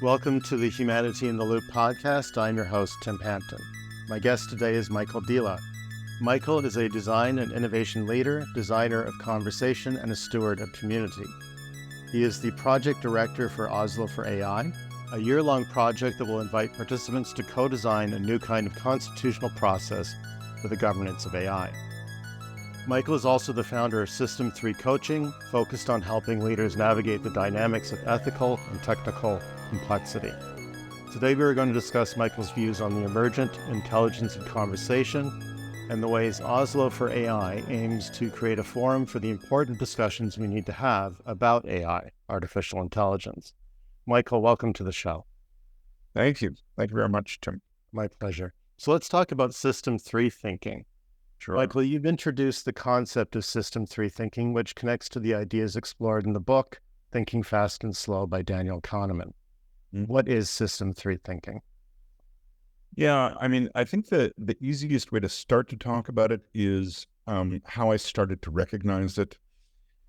Welcome to the Humanity in the Loop podcast. I'm your host, Tim Hampton. My guest today is Michael Dila. Michael is a design and innovation leader, designer of conversation, and a steward of community. He is the project director for Oslo for AI, a year-long project that will invite participants to co-design a new kind of constitutional process for the governance of AI. Michael is also the founder of System 3 Coaching, focused on helping leaders navigate the dynamics of ethical and technical complexity. Today we are going to discuss Michael's views on the emergent, intelligence, and conversation, and the ways Oslo for AI aims to create a forum for the important discussions we need to have about AI, artificial intelligence. Michael, welcome to the show. Thank you. Thank you very much, Tim. My pleasure. So let's talk about System 3 thinking. Sure. Michael, you've introduced the concept of System 3 thinking, which connects to the ideas explored in the book, Thinking Fast and Slow by Daniel Kahneman. What is System 3 thinking? Yeah, I think that the easiest way to start to talk about it is how I started to recognize it.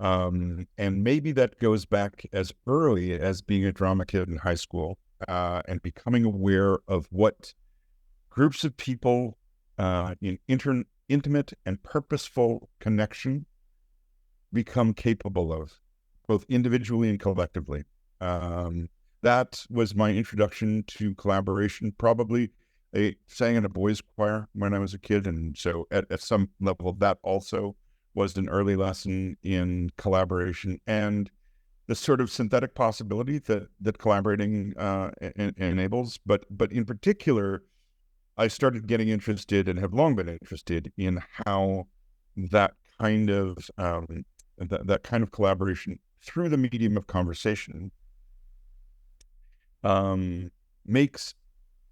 And maybe that goes back as early as being a drama kid in high school and becoming aware of what groups of people in intimate and purposeful connection become capable of, both individually and collectively. That was my introduction to collaboration. Probably I sang in a boys' choir when I was a kid, and so at some level that also was an early lesson in collaboration and the sort of synthetic possibility that collaborating enables. But in particular, I started getting interested and have long been interested in how that kind of that kind of collaboration through the medium of conversation makes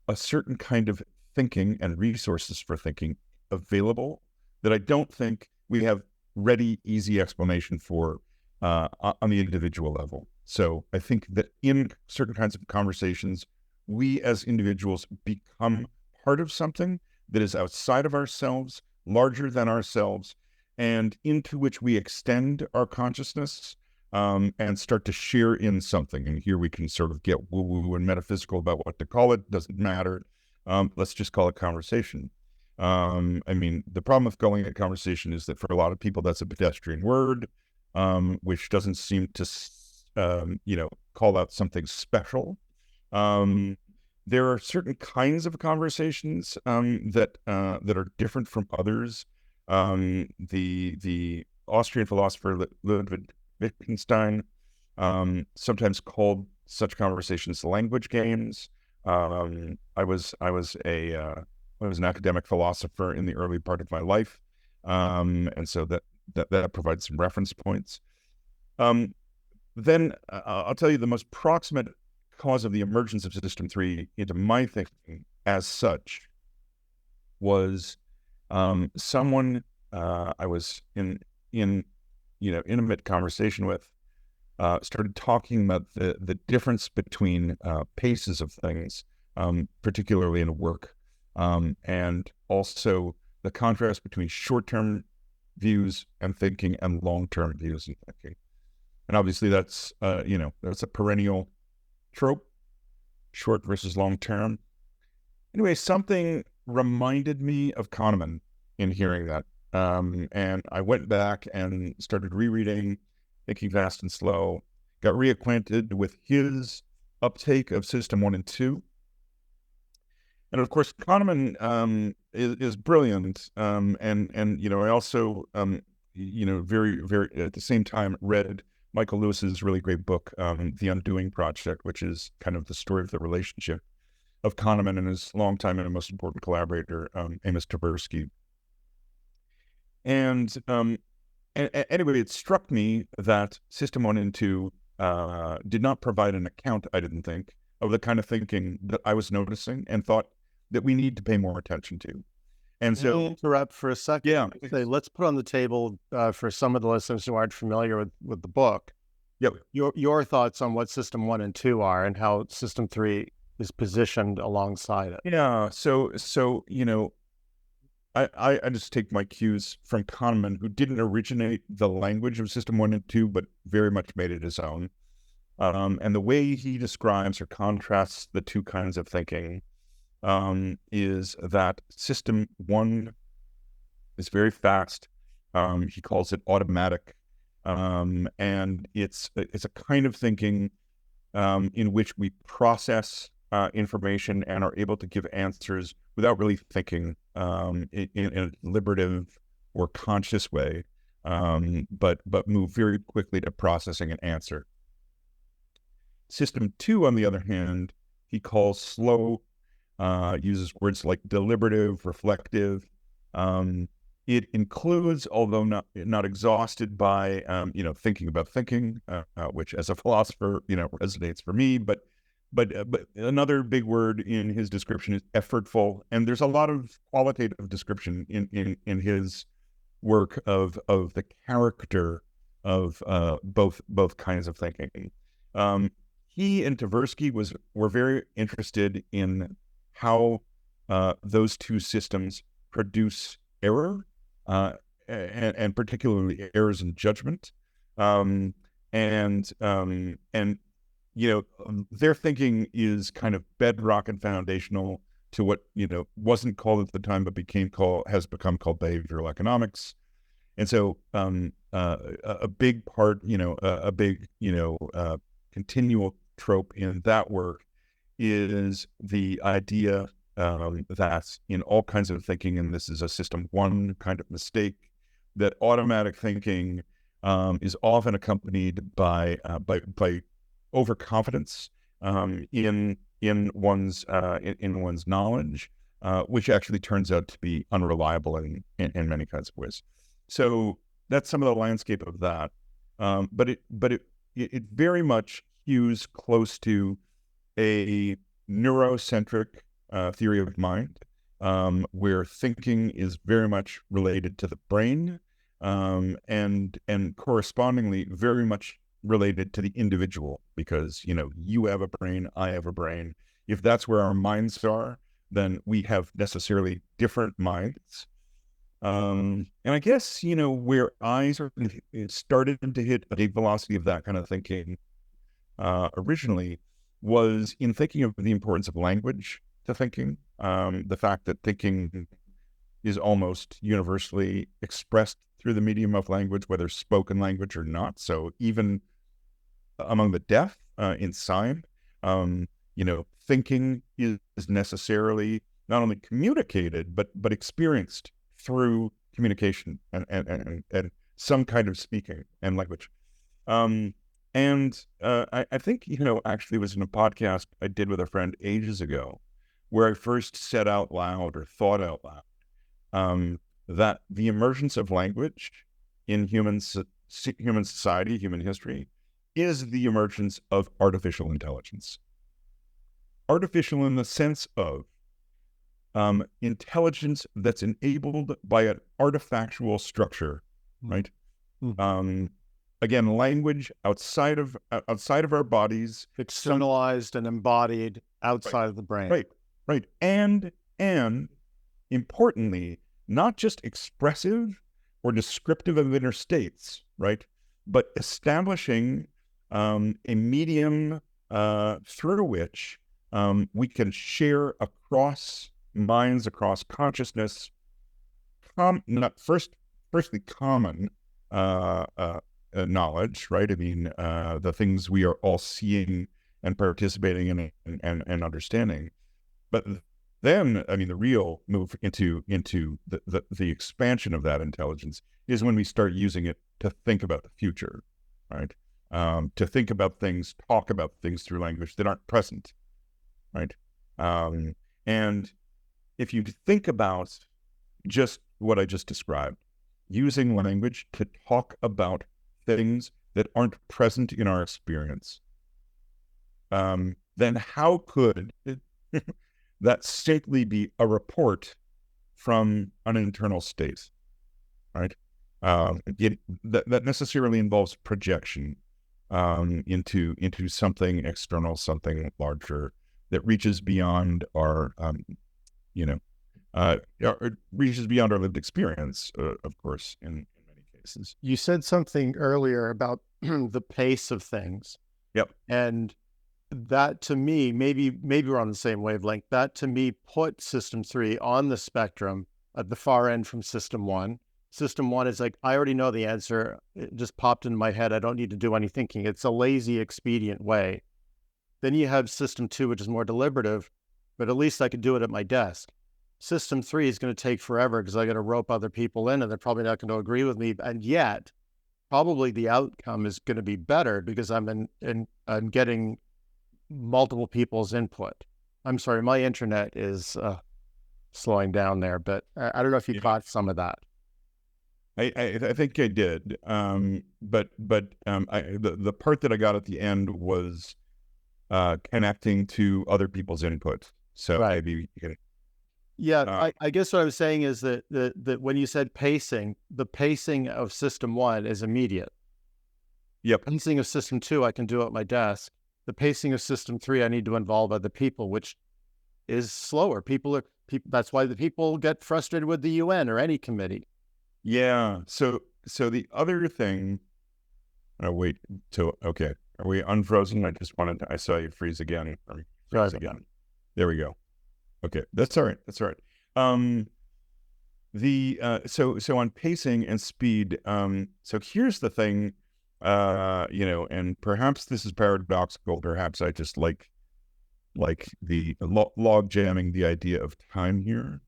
a certain kind of thinking and resources for thinking available that I don't think we have ready, easy explanation for on the individual level. So I think that in certain kinds of conversations, we as individuals become part of something that is outside of ourselves, larger than ourselves, and into which we extend our consciousness and start to share in something. And here we can sort of get woo-woo and metaphysical about what to call it. Doesn't matter. Let's just call it conversation. The problem with calling it conversation is that for a lot of people, that's a pedestrian word, which doesn't seem to, call out something special. There are certain kinds of conversations that are different from others. The Austrian philosopher Ludwig Wittgenstein sometimes called such conversations language games. I was an academic philosopher in the early part of my life, and so that provides some reference points. Then I'll tell you the most proximate cause of the emergence of System 3 into my thinking as such was someone I was in intimate conversation with started talking about the difference between paces of things, particularly in work, and also the contrast between short-term views and thinking and long-term views and thinking. And obviously that's a perennial trope, short versus long-term. Anyway, something reminded me of Kahneman in hearing that. And I went back and started rereading Thinking Fast and Slow, got reacquainted with his uptake of System 1 and 2. And of course, Kahneman is brilliant. I also, very, very at the same time read Michael Lewis's really great book, The Undoing Project, which is kind of the story of the relationship of Kahneman and his longtime and most important collaborator, Amos Tversky. And anyway, it struck me that System 1 and 2 did not provide an account, I didn't think, of the kind of thinking that I was noticing and thought that we need to pay more attention to. And so, I'll interrupt for a second. Yeah. Let's put on the table for some of the listeners who aren't familiar with the book, your thoughts on what System 1 and 2 are and how System 3 is positioned alongside it. Yeah. So I just take my cues from Kahneman, who didn't originate the language of System 1 and 2, but very much made it his own. And the way he describes or contrasts the two kinds of thinking is that system one is very fast. He calls it automatic. And it's a kind of thinking in which we process information and are able to give answers without really thinking in a deliberative or conscious way, but move very quickly to processing an answer. System two, on the other hand, he calls slow, uses words like deliberative, reflective. It includes, although not exhausted by, thinking about thinking, which as a philosopher, resonates for me. But another big word in his description is effortful, and there's a lot of qualitative description in his work of the character of both kinds of thinking. He and Tversky were very interested in how those two systems produce error, and particularly errors in judgment. Their thinking is kind of bedrock and foundational to what wasn't called at the time, but has become called behavioral economics. And so a big part, continual trope in that work is the idea that in all kinds of thinking, and this is a system one kind of mistake, that automatic thinking is often accompanied by overconfidence in one's knowledge, which actually turns out to be unreliable in many kinds of ways. So that's some of the landscape of that. But it very much hews close to a neurocentric theory of mind, where thinking is very much related to the brain, and correspondingly very much related to the individual, because you have a brain, I have a brain. If that's where our minds are, then we have necessarily different minds. And I guess where I sort of started to hit a velocity of that kind of thinking originally was in thinking of the importance of language to thinking. The fact that thinking is almost universally expressed through the medium of language, whether spoken language or not. So even among the deaf in sign, thinking is necessarily not only communicated but experienced through communication and some kind of speaking and language. I think, actually was in a podcast I did with a friend ages ago, where I first said out loud or thought out loud that the emergence of language in human society, human history, is the emergence of artificial intelligence. Artificial in the sense of intelligence that's enabled by an artifactual structure, right? Mm-hmm. Again, language outside of our bodies, externalized and embodied outside of the brain. Right. And importantly, not just expressive or descriptive of inner states, right? But establishing a medium through which we can share across minds, across consciousness, firstly common knowledge, right? I mean, the things we are all seeing and participating in and understanding. But then, I mean, the real move into the expansion of that intelligence is when we start using it to think about the future, right? To think about things, talk about things through language that aren't present, right? And if you think about just what I just described, using language to talk about things that aren't present in our experience, then how could that simply be a report from an internal state, right? That necessarily involves projection into something external, something larger that reaches beyond our, reaches beyond our lived experience, of course, in many cases. You said something earlier about the pace of things. Yep. And that to me, maybe we're on the same wavelength. That to me put system 3 on the spectrum at the far end from system 1. System 1 is like, I already know the answer. It just popped in my head. I don't need to do any thinking. It's a lazy, expedient way. Then you have system 2, which is more deliberative, but at least I could do it at my desk. System 3 is going to take forever because I got to rope other people in and they're probably not going to agree with me. And yet, probably the outcome is going to be better because I'm getting multiple people's input. I'm sorry, my internet is slowing down there, but I don't know if you caught some of that. I think I did. The part that I got at the end was connecting to other people's input. So Right. maybe you can. Yeah, I guess what I was saying is that when you said pacing, the pacing of system 1 is immediate. Yep. Pacing of system 2, I can do at my desk. The pacing of system 3, I need to involve other people, which is slower. That's why the people get frustrated with the UN or any committee. Yeah. So the other thing. Oh, wait. Okay. Are we unfrozen? I saw you freeze again. Freeze again. There we go. Okay. That's all right. So on pacing and speed. So here's the thing. And perhaps this is paradoxical. Perhaps I just like the log jamming the idea of time here.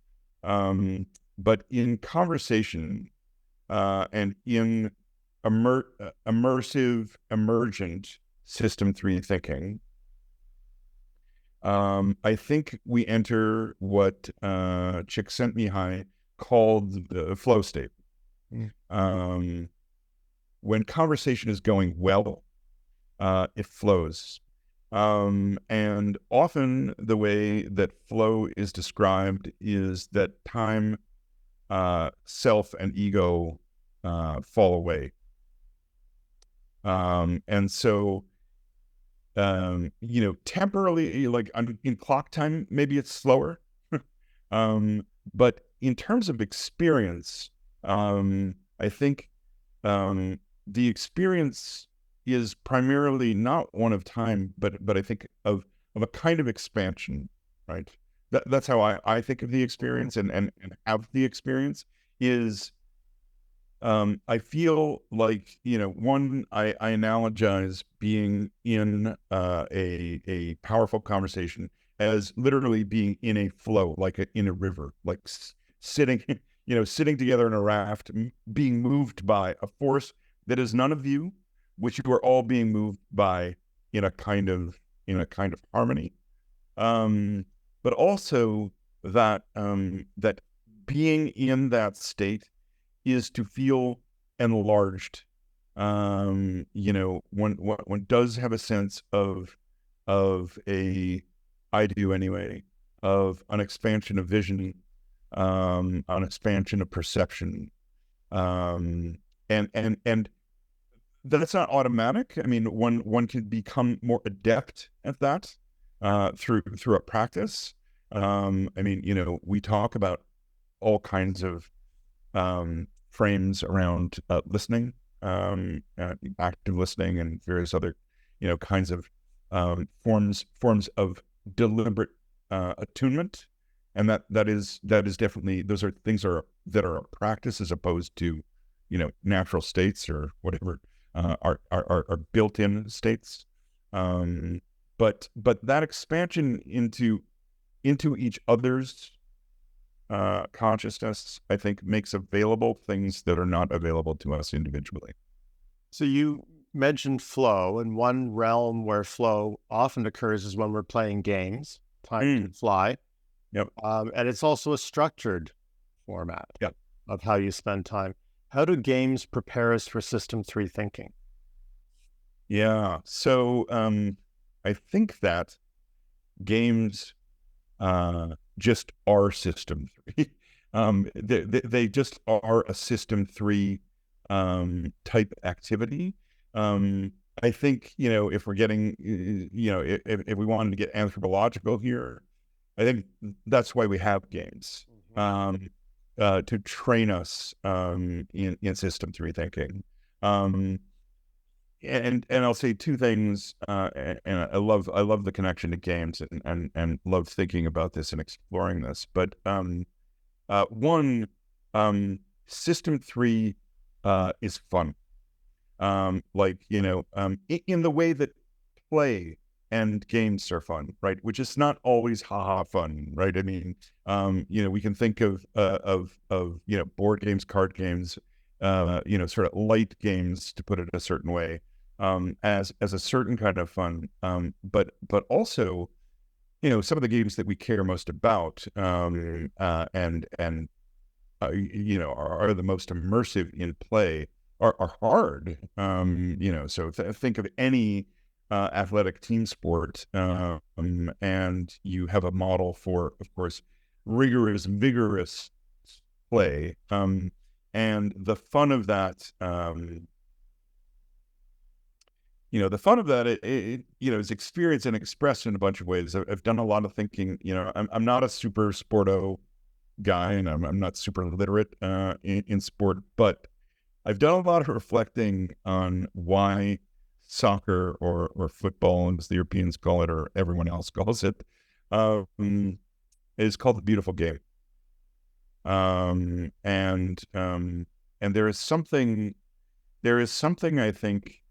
But in conversation, and in immersive, emergent system 3 thinking, I think we enter what Csikszentmihalyi called the flow state. When conversation is going well, it flows. And often the way that flow is described is that time, self, and ego fall away. And so, temporarily, like in clock time, maybe it's slower. But in terms of experience, I think the experience is primarily not one of time, but I think of a kind of expansion, right? That's how I think of the experience and have the experience is, I feel like, I analogize being in a powerful conversation as literally being in a flow, like in a river, like sitting together in a raft, being moved by a force that is none of you, which you are all being moved by in a kind of harmony. But also that that being in that state is to feel enlarged. One does have a sense of I do anyway, of an expansion of vision, an expansion of perception, and that's not automatic. I mean, one can become more adept at that through a practice. We talk about all kinds of frames around listening, active listening, and various other, kinds of forms of deliberate attunement, and that is definitely, those are things that are a practice as opposed to, natural states or whatever are built-in states. But that expansion into each other's consciousness, I think, makes available things that are not available to us individually. So you mentioned flow, and one realm where flow often occurs is when we're playing games. Time can fly. Yep. And it's also a structured format Yep. of how you spend time. How do games prepare us for system 3 thinking? Yeah. So I think that games just are system 3. They just are a system 3 type activity. I think, if we're getting, if we wanted to get anthropological here, I think that's why we have games, to train us in system 3 thinking. and I'll say two things, and I love the connection to games, and love thinking about this and exploring this. But one, System 3 is fun, in the way that play and games are fun, right? Which is not always haha fun, right? I mean, we can think of board games, card games, sort of light games, to put it a certain way, as a certain kind of fun, but also, some of the games that we care most about, are the most immersive in play, are hard. So think of any athletic team sport, and you have a model for, of course, rigorous, vigorous play, and the fun of that. Is experienced and expressed in a bunch of ways. I've done a lot of thinking. I'm not a super sporto guy, and I'm not super literate in sport, but I've done a lot of reflecting on why soccer or football, as the Europeans call it, or everyone else calls it, is called the beautiful game. And there is something I think,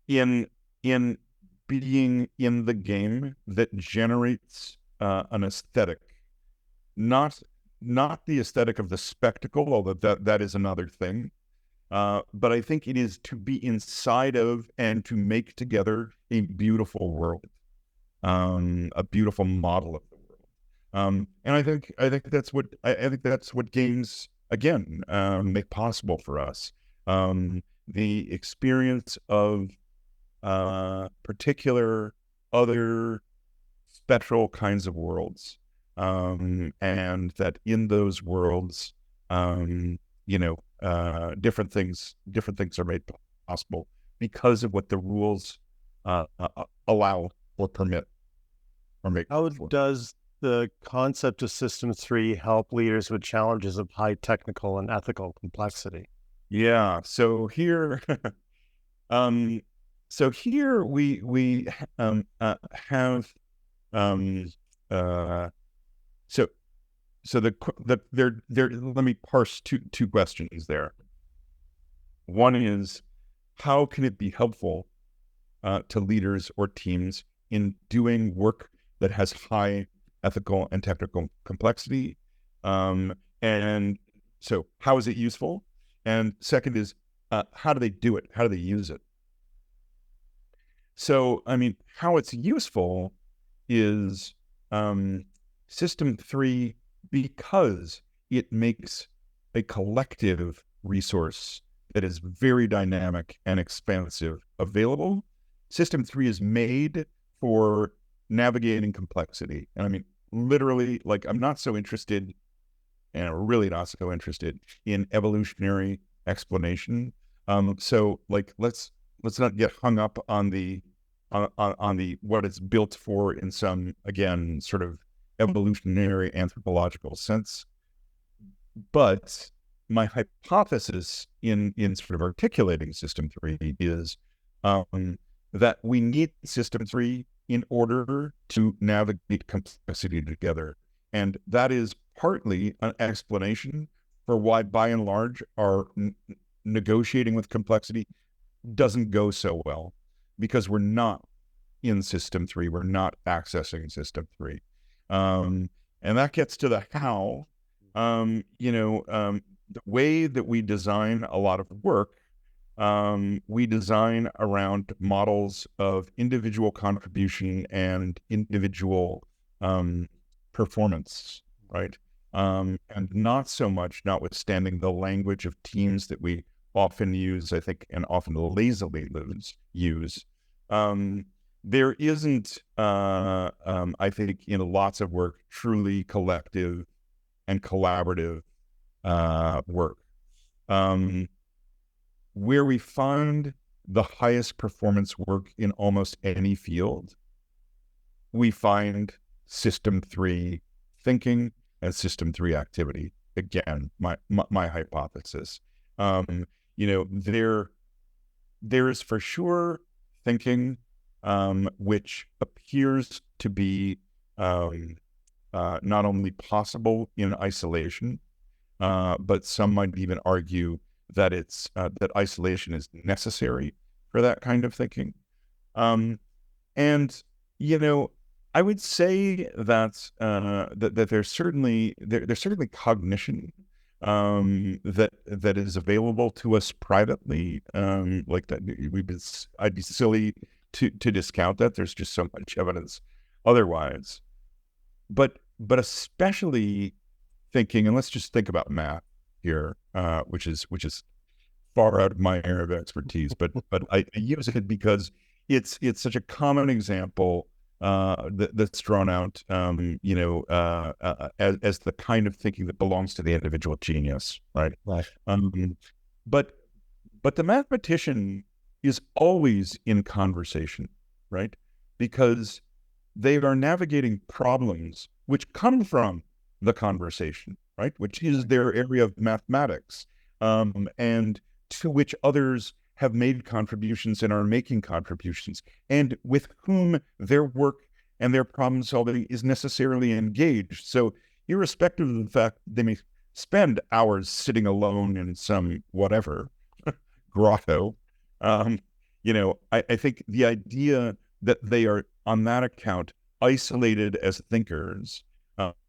in being in the game that generates an aesthetic, not the aesthetic of the spectacle, although that is another thing. But I think it is to be inside of and to make together a beautiful world, a beautiful model of the world. And I think that's what games, again, make possible for us. The experience of particular other special kinds of worlds, and that in those worlds, different things are made possible because of what the rules allow or permit or make. How does the concept of System 3 help leaders with challenges of high technical and ethical complexity? Yeah. So here, we have let me parse two questions there. One is, how can it be helpful to leaders or teams in doing work that has high ethical and technical complexity? And so how is it useful? And second is, how do they do it? How do they use it? So, I mean, how it's useful is System 3, because it makes a collective resource that is very dynamic and expansive available. System 3 is made for navigating complexity. And I mean, literally, like, I'm not so interested, and really not so interested, in evolutionary explanation. So, like, let's not get hung up on the what it's built for in some, again, sort of evolutionary anthropological sense. But my hypothesis in sort of articulating System 3 is that we need System 3 in order to navigate complexity together. And that is partly an explanation for why, by and large, our negotiating with complexity doesn't go so well, because we're not in System 3. We're not accessing System 3. And that gets to the how. The way that we design a lot of work, we design around models of individual contribution and individual performance, right? And not so much, notwithstanding the language of teams that we often use, I think, and often lazily use. There isn't, I think, in lots of work, truly collective and collaborative work. Where we find the highest performance work in almost any field, we find System 3 thinking and System 3 activity. Again, my hypothesis. there is for sure thinking which appears to be not only possible in isolation, but some might even argue that that isolation is necessary for that kind of thinking. And I would say that that there's certainly cognition that is available to us privately. Like that, I'd be silly to discount that. There's just so much evidence otherwise. But especially thinking, and let's just think about math here, which is far out of my area of expertise. But I use it because it's such a common example that's drawn out, as the kind of thinking that belongs to the individual genius, right? Right. But the mathematician is always in conversation, right? Because they are navigating problems which come from the conversation, right? Which is their area of mathematics, and to which others have made contributions and are making contributions, and with whom their work and their problem solving is necessarily engaged. So irrespective of the fact they may spend hours sitting alone in some whatever grotto, I think the idea that they are on that account isolated as thinkers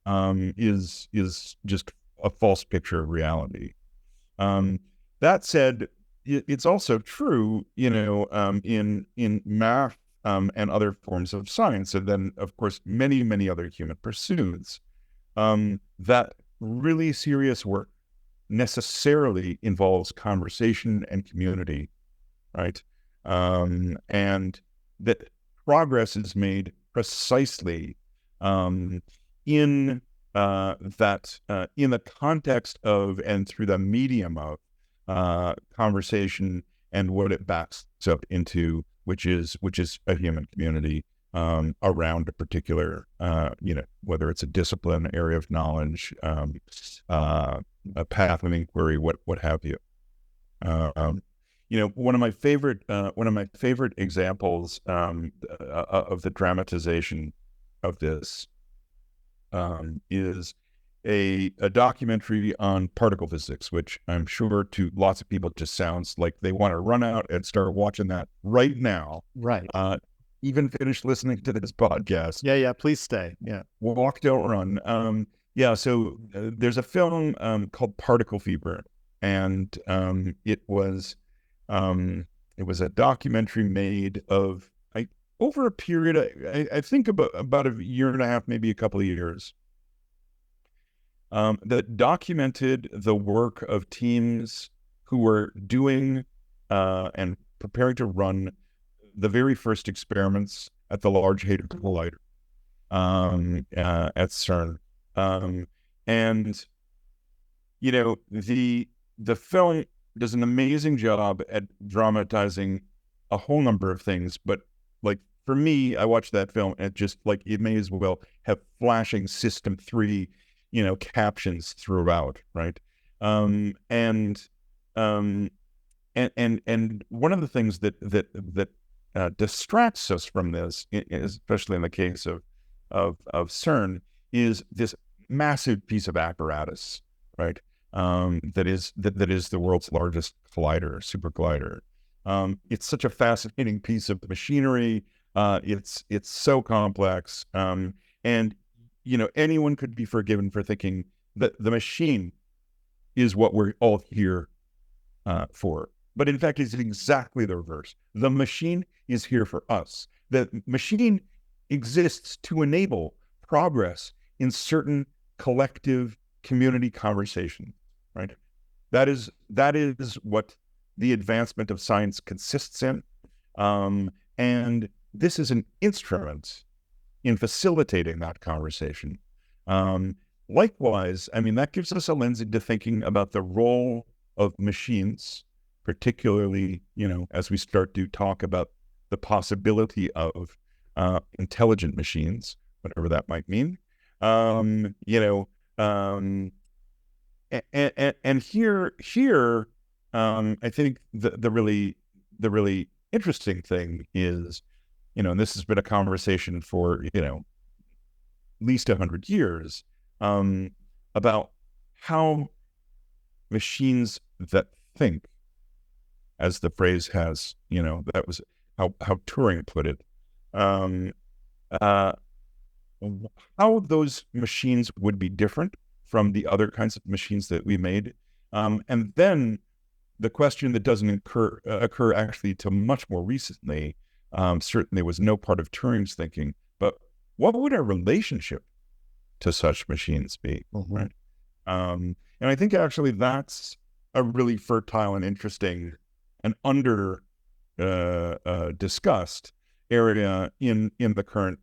is just a false picture of reality. That said, it's also true, in math and other forms of science, and then of course many other human pursuits, that really serious work necessarily involves conversation and community, right? And that progress is made precisely in the context of and through the medium of conversation and what it backs up into, which is a human community around a particular, whether it's a discipline, area of knowledge, a path of inquiry, what have you. One of my favorite examples of the dramatization of this is a documentary on particle physics, which I'm sure to lots of people just sounds like they want to run out and start watching that right now. Right. Even finish listening to this podcast. Yeah. Please stay. Yeah. Walk, don't run. So there's a film called Particle Fever, and it was a documentary made of over a period, I think about a year and a half, maybe a couple of years, that documented the work of teams who were doing and preparing to run the very first experiments at the Large Hadron Collider at CERN. And the film does an amazing job at dramatizing a whole number of things, but like for me, I watched that film and it may as well have flashing System 3, captions throughout, right? And one of the things that distracts us from this, especially in the case of CERN, is this massive piece of apparatus, right? That is the world's largest collider, super collider. It's such a fascinating piece of machinery. It's so complex, and anyone could be forgiven for thinking that the machine is what we're all here for. But in fact, it's exactly the reverse. The machine is here for us. The machine exists to enable progress in certain collective community conversation, right? That is what the advancement of science consists in. And this is an instrument in facilitating that conversation. Likewise, that gives us a lens into thinking about the role of machines, particularly, as we start to talk about the possibility of intelligent machines, whatever that might mean. And here, I think the really interesting thing is, and this has been a conversation for at least 100 years, about how machines that think, as the phrase has, that was how Turing put it, um, uh, how those machines would be different from the other kinds of machines that we made. And then the question that doesn't occur actually till much more recently, certainly was no part of Turing's thinking, but what would our relationship to such machines be, right? And I think actually that's a really fertile and interesting and under discussed area in the current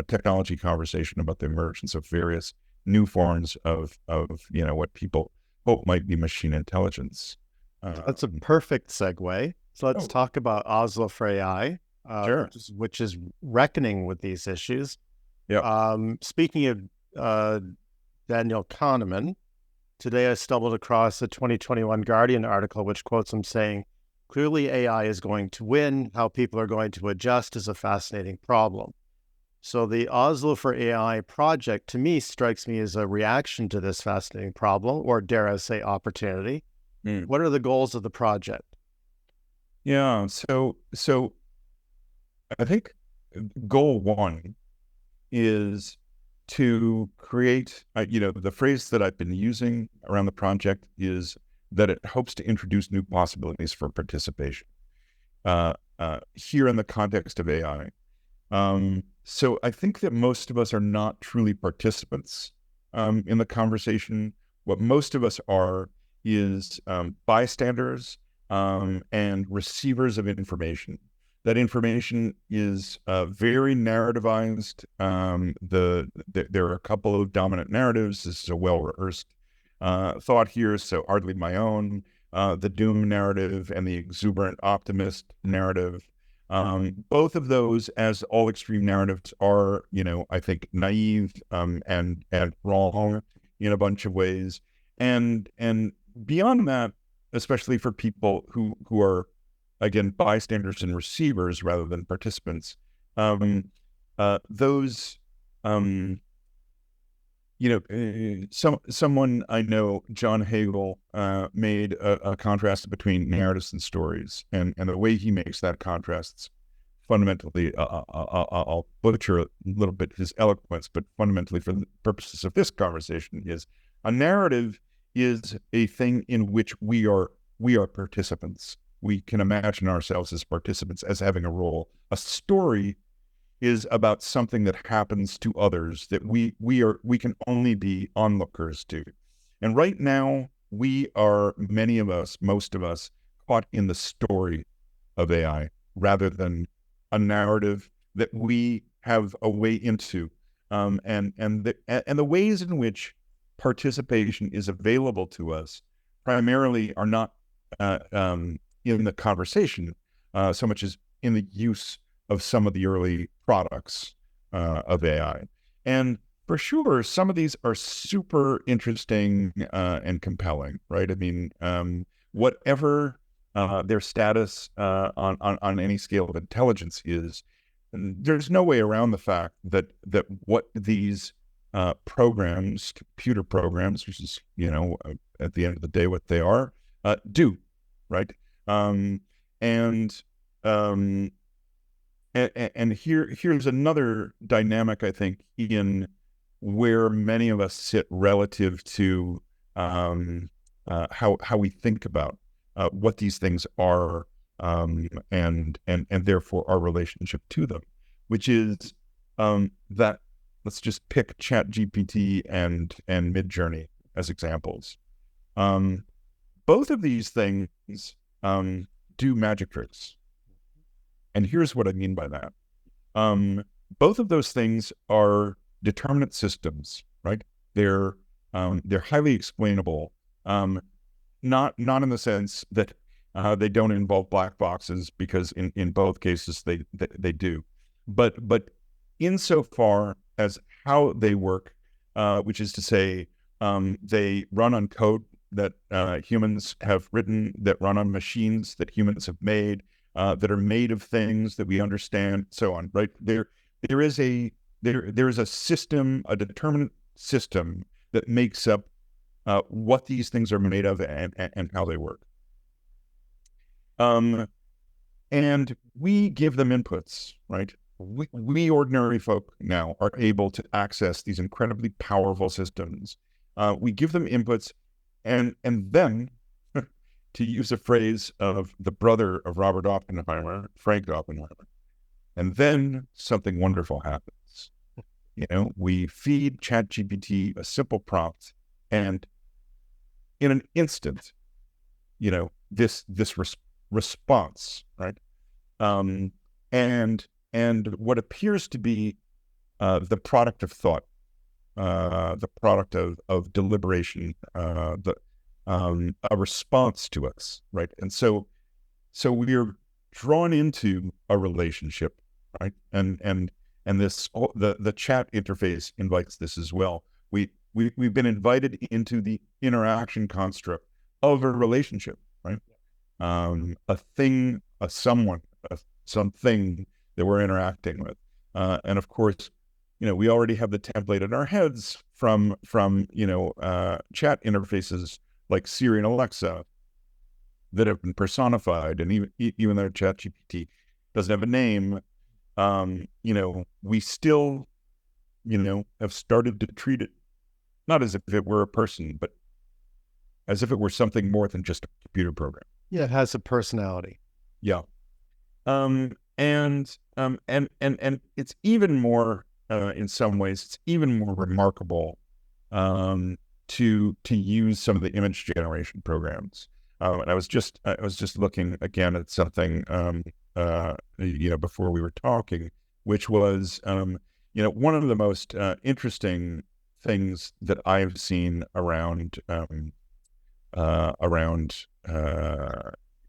technology conversation about the emergence of various new forms of what people hope might be machine intelligence. That's a perfect segue. So let's talk about Oslo for AI, Sure. which is reckoning with these issues. Yeah. Speaking of Daniel Kahneman, today I stumbled across a 2021 Guardian article which quotes him saying, "Clearly AI is going to win. How people are going to adjust is a fascinating problem." So the Oslo for AI project, to me, strikes me as a reaction to this fascinating problem, or dare I say opportunity. What are the goals of the project? Yeah. So I think goal one is to create, the phrase that I've been using around the project is that it hopes to introduce new possibilities for participation here in the context of AI. So I think that most of us are not truly participants in the conversation. What most of us are is bystanders and receivers of information. That information is very narrativized. There are a couple of dominant narratives. This is a well-rehearsed thought here, so hardly my own. The doom narrative and the exuberant optimist narrative. Both of those, as all extreme narratives are, I think naive and wrong in a bunch of ways. And beyond that, especially for people who are, again, bystanders and receivers rather than participants, those, someone I know, John Hagel, made a contrast between narratives and stories, and the way he makes that contrast, fundamentally, I'll butcher a little bit his eloquence, but fundamentally, for the purposes of this conversation, is a narrative is a thing in which we are participants. We can imagine ourselves as participants, as having a role. A story is about something that happens to others that we can only be onlookers to. And right now, we are, most of us, caught in the story of AI rather than a narrative that we have a way into. And the ways in which participation is available to us primarily are not in the conversation so much as in the use of some of the early products of AI. And for sure, some of these are super interesting and compelling, right? I mean, whatever their status on any scale of intelligence is, there's no way around the fact that what these programs, computer programs, which is, at the end of the day, what they are, do, right? And here's another dynamic, I think, in where many of us sit relative to how we think about what these things are, and therefore our relationship to them, which is that, let's just pick ChatGPT and Midjourney as examples. Both of these things do magic tricks. And here's what I mean by that. Both of those things are determinate systems, right? They're highly explainable, not in the sense that they don't involve black boxes, because in both cases they do, but insofar as how they work, which is to say, they run on code that humans have written, that run on machines that humans have made, that are made of things that we understand, so on. Right there is a system, a determinate system that makes up what these things are made of and how they work. And we give them inputs, right? We ordinary folk now are able to access these incredibly powerful systems. We give them inputs, and then, to use a phrase of the brother of Robert Oppenheimer, Frank Oppenheimer, and then something wonderful happens. We feed ChatGPT a simple prompt, and in an instant, this response, right? And what appears to be the product of thought, the product of deliberation, a response to us, right? And so we're drawn into a relationship, right? And this the chat interface invites this as well. We've been invited into the interaction construct of a relationship, right? A thing, a someone, something that we're interacting with, and of course, we already have the template in our heads from chat interfaces like Siri and Alexa that have been personified, and even though ChatGPT doesn't have a name, we still, have started to treat it not as if it were a person, but as if it were something more than just a computer program. Yeah, it has a personality. Yeah. And it's even more, in some ways, it's even more remarkable to use some of the image generation programs. And I was just looking again at something, before we were talking, which was, one of the most interesting things that I've seen around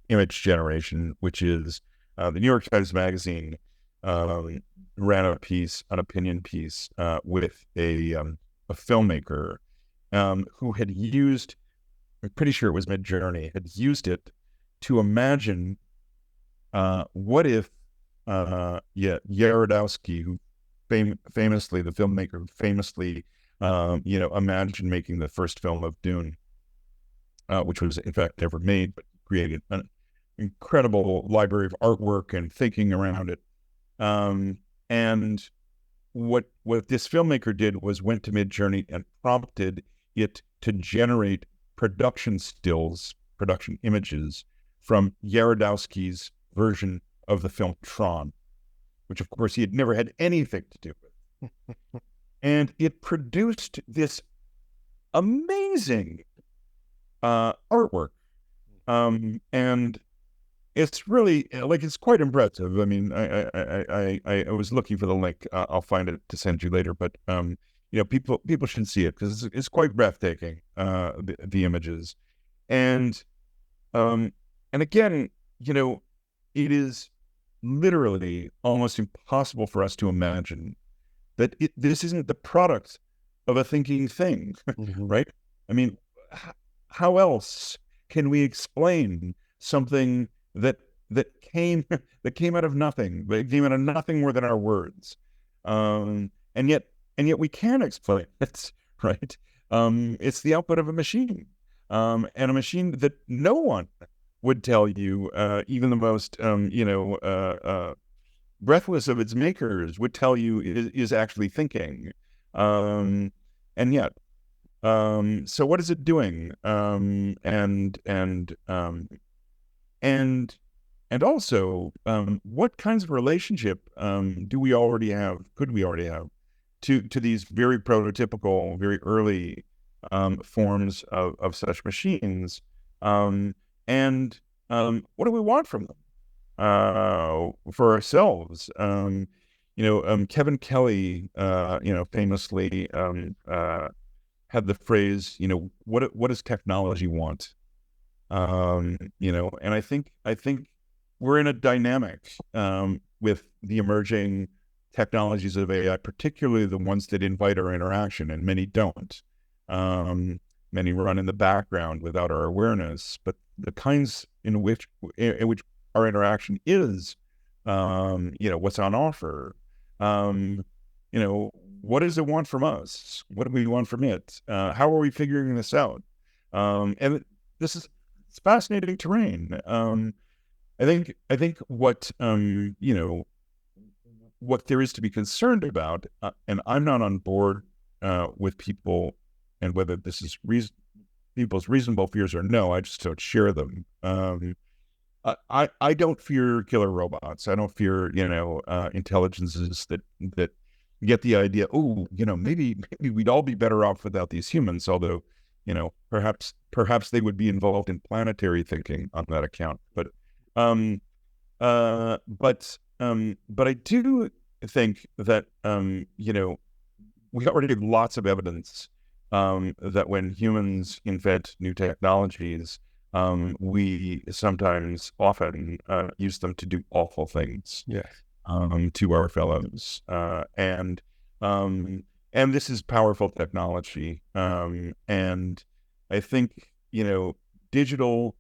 image generation, which is the New York Times Magazine ran an opinion piece with a filmmaker who had used, I'm pretty sure it was Midjourney, had used it to imagine what if Yarodowski, who famously, the filmmaker, famously imagined making the first film of Dune, which was in fact never made, but created an incredible library of artwork and thinking around it. And what this filmmaker did was went to Midjourney and prompted it to generate production stills, production images from Yarodowski's version of the film Tron, which of course he had never had anything to do with. And it produced this amazing artwork. And it's really, it's quite impressive. I mean, I was looking for the link. I'll find it to send you later, but people should see it because it's quite breathtaking, the images. And again, it is literally almost impossible for us to imagine that this isn't the product of a thinking thing, right? I mean, how else can we explain something that came out of nothing? That came out of nothing more than our words, and yet we can explain it, right? It's the output of a machine, and a machine that no one would tell you, even the most breathless of its makers would tell you is actually thinking, and yet. So what is it doing? And also, what kinds of relationship do we already have? Could we already have to these very prototypical, very early forms of such machines? And what do we want from them for ourselves? Kevin Kelly, famously had the phrase, what does technology want? And I think we're in a dynamic with the emerging technologies of AI, particularly the ones that invite our interaction, and many don't. many run in the background without our awareness, but the kinds in which our interaction is, what's on offer, what does it want from us? What do we want from it? How are we figuring this out? And it's fascinating terrain. I think what there is to be concerned about, and I'm not on board with people, and whether this is people's reasonable fears or no, I just don't share them. I don't fear killer robots. I don't fear intelligences that get the idea. Oh, maybe we'd all be better off without these humans. Although, perhaps they would be involved in planetary thinking on that account. Um, but I do think that we already have lots of evidence that when humans invent new technologies, we sometimes often use them to do awful things. Yes. To our fellows, and this is powerful technology, and I think digital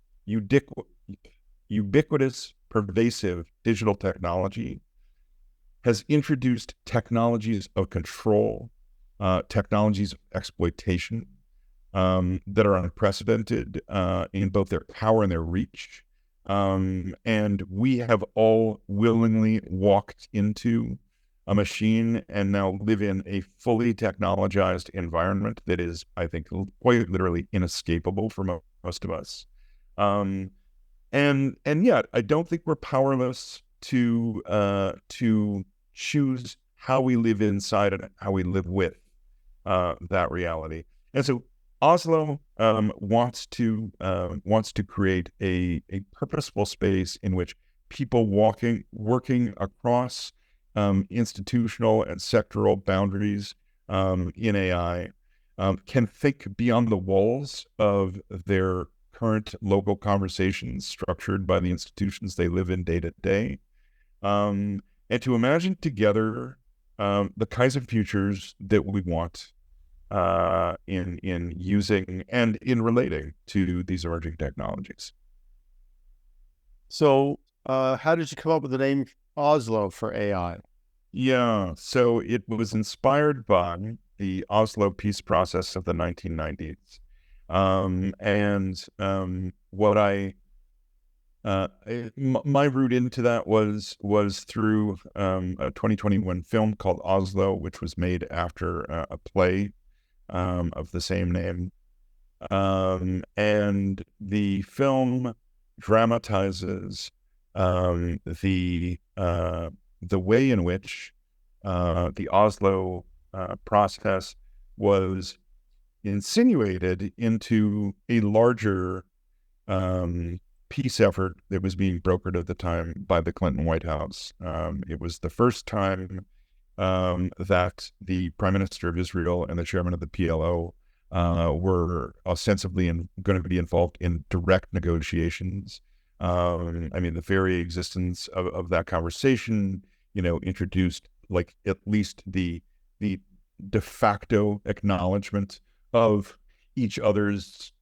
ubiquitous, pervasive digital technology has introduced technologies of control, technologies of exploitation that are unprecedented in both their power and their reach. And we have all willingly walked into a machine and now live in a fully technologized environment that is, I think, quite literally inescapable for most of us. And yet, I don't think we're powerless to choose how we live inside and how we live with that reality. And so Oslo wants to create a purposeful space in which people working across institutional and sectoral boundaries in AI can think beyond the walls of their current local conversations structured by the institutions they live in day to day, and to imagine together the kinds of futures that we want in using and in relating to these emerging technologies. So, how did you come up with the name Oslo for AI? Yeah, so it was inspired by the Oslo peace process of the 1990s. My route into that was through a 2021 film called Oslo, which was made after a play of the same name. And the film dramatizes the way in which the Oslo process was insinuated into a larger peace effort that was being brokered at the time by the Clinton White House. It was the first time that the Prime Minister of Israel and the chairman of the PLO were ostensibly going to be involved in direct negotiations. The very existence of that conversation, introduced like at least the de facto acknowledgement of each other's,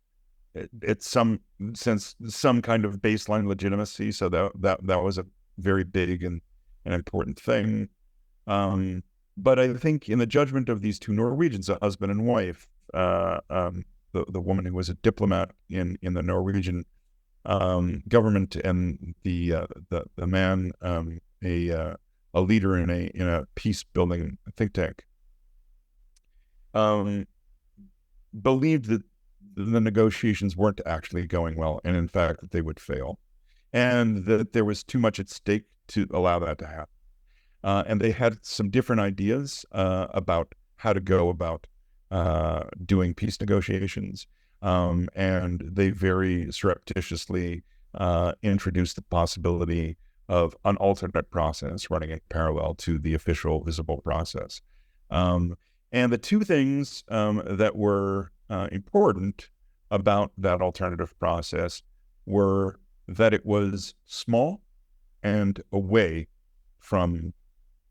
at some sense, some kind of baseline legitimacy. So that was a very big and important thing. But I think in the judgment of these two Norwegians, a husband and wife, the woman who was a diplomat in the Norwegian government, and the man, a leader in a peace building think tank, believed that the negotiations weren't actually going well, and in fact that they would fail, and that there was too much at stake to allow that to happen. And they had some different ideas about how to go about doing peace negotiations, and they very surreptitiously introduced the possibility of an alternate process running in parallel to the official visible process. And the two things that were important about that alternative process were that it was small and away from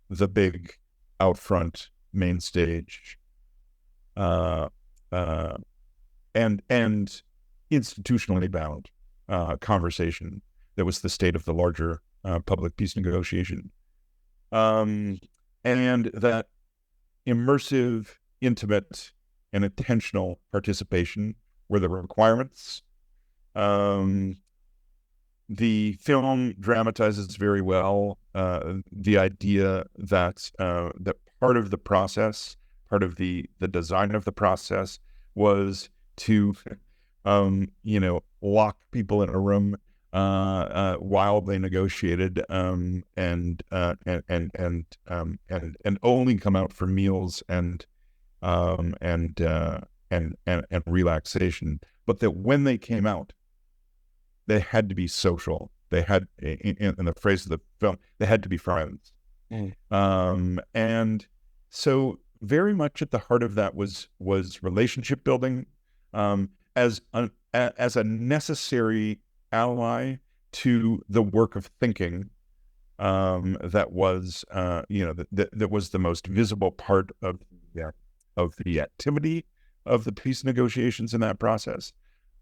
the big out front main stage and institutionally bound conversation that was the state of the larger public peace negotiation. And that immersive, intimate, and intentional participation were the requirements. The film dramatizes very well the idea that that part of the process, part of the design of the process, was to lock people in a room while they negotiated, and only come out for meals and relaxation. But that when they came out, they had to be social. They had, in the phrase of the film, they had to be friends. And so very much at the heart of that was relationship building, as a necessary ally to the work of thinking that was that was the most visible part of the activity of the peace negotiations in that process.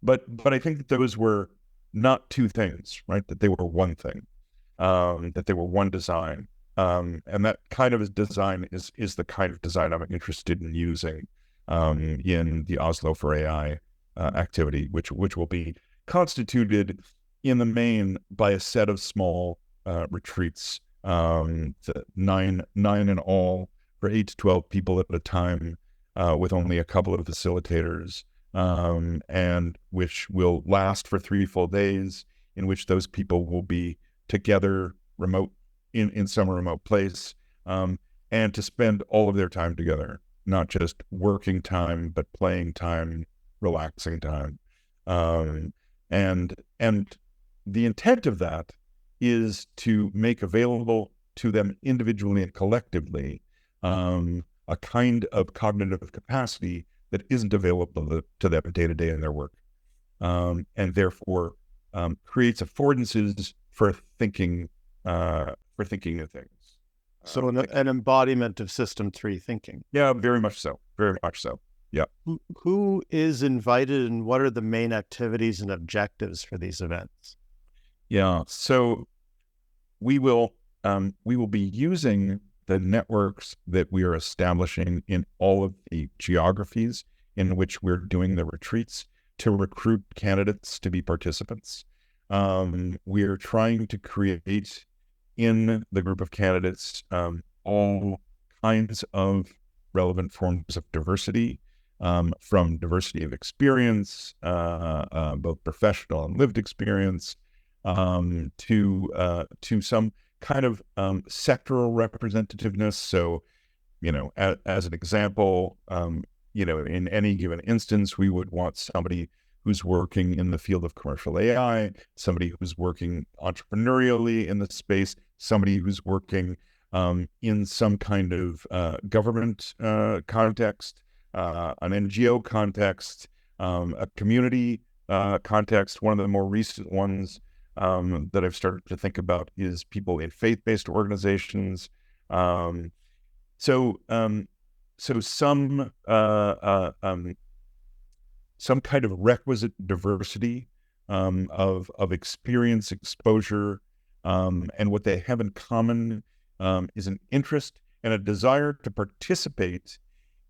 But I think that those were not two things, right? That they were one thing, that they were one design. And that kind of design is the kind of design I'm interested in using in the Oslo for AI activity, which will be constituted in the main by a set of small retreats, nine in all, for 8 to 12 people at a time, with only a couple of facilitators, and which will last for 3 full days, in which those people will be together remote in some remote place, and to spend all of their time together, not just working time, but playing time, relaxing time. And the intent of that is to make available to them individually and collectively a kind of cognitive capacity that isn't available to them day to day in their work, and therefore creates affordances for thinking new things. So an embodiment of System 3 thinking. Yeah, very much so. Very much so. Yeah. Who is invited, and what are the main activities and objectives for these events? Yeah. So we will be using the networks that we are establishing in all of the geographies in which we're doing the retreats to recruit candidates to be participants. We're trying to create in the group of candidates all kinds of relevant forms of diversity, from diversity of experience, both professional and lived experience, to some kind of sectoral representativeness. So, as an example, in any given instance, we would want somebody who's working in the field of commercial AI, somebody who's working entrepreneurially in the space, somebody who's working in some kind of government context, an NGO context, a community context. One of the more recent ones that I've started to think about is people in faith-based organizations. So some kind of requisite diversity of experience, exposure, and what they have in common is an interest and a desire to participate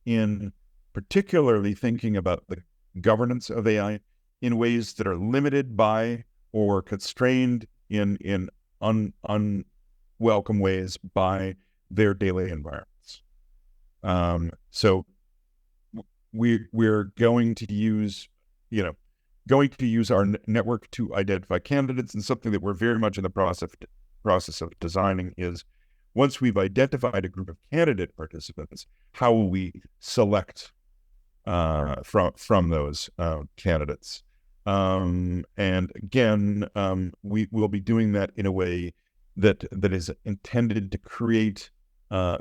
in particularly thinking about the governance of AI in ways that are limited by or constrained in unwelcome ways by their daily environments. So we're going to use our network to identify candidates, and something that we're very much in the process of designing is, once we've identified a group of candidate participants, how will we select from those candidates? And again, we will be doing that in a way that is intended to create